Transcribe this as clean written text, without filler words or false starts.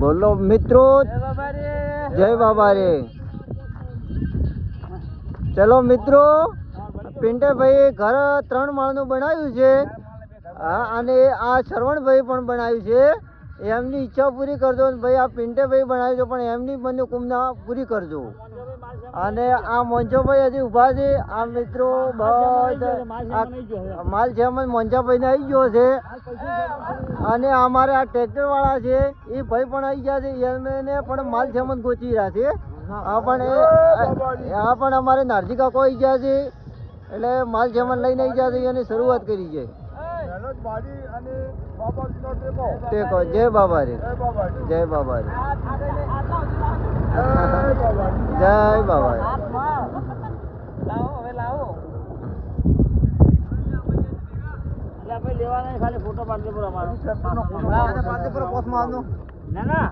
બોલો મિત્રો, જય બાબા રે. ચલો મિત્રો, પિન્ટરભાઈ ઘર 3 માળનું બનાવ્યું છે. હા, અને આ શ્રવણભાઈ પણ બનાવ્યું છે. એમની ઈચ્છા પૂરી કરજો ભાઈ. આ પિન્ટરભાઈ બનાવ્યું છે પણ એમની બંને કુમના પૂરી કરજો. અને આ મોંચાભાઈ હજી ઊભા છે. આ મિત્રો માલ જેમ મોંચાભાઈ ને આવી ગયો છે. અને અમારે આ ટ્રેક્ટર વાળા છે એ ભાઈ પણ આવી ગયા છે. એમને પણ માલ જેમ ગોચી રહ્યા છે. આ પણ અમારે નારજી કાકો આવી ગયા છે. એટલે માલ જેમ લઈને આવી ગયા છે એની શરૂઆત કરી છે. ટેકો જય બાબા રે, જય બાબા રે, જય બાબા રે. લેવાના ખાલી ફોટો પાડજો અમારો. ના ના